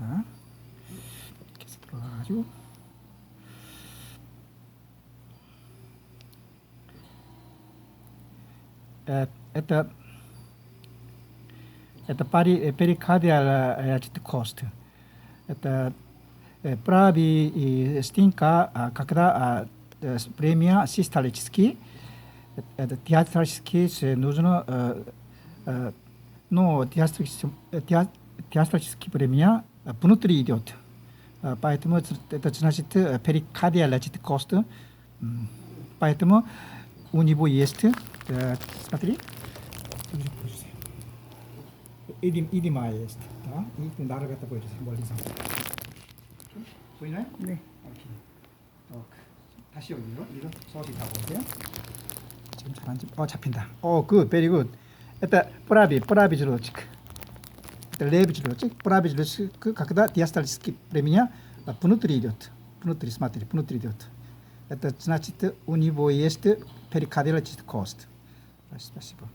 자, 이렇게 들어가가지고 это перикардиал кост. Это правый стенка, когда премия систолический, это диастолический нужно, но диастолический премия внутри идет. Поэтому это значит перикардиал кост. Поэтому у него есть, смотри, 이디마 есть. 자, 이 나를 갖다 보여주세요. 멀리서. 보이나요? 네. 오케이. 다시 여기로 소리 다 보세요. 지금 잘안 잡힌다. 굿, 베리 굿. Это правый желудочек. Это левый желудочек. Правый желудочек, когда диастолический премия внутри идет. Внутри, смотри, внутри идет. Это значит, у него есть перикардиальный кост. Спасибо.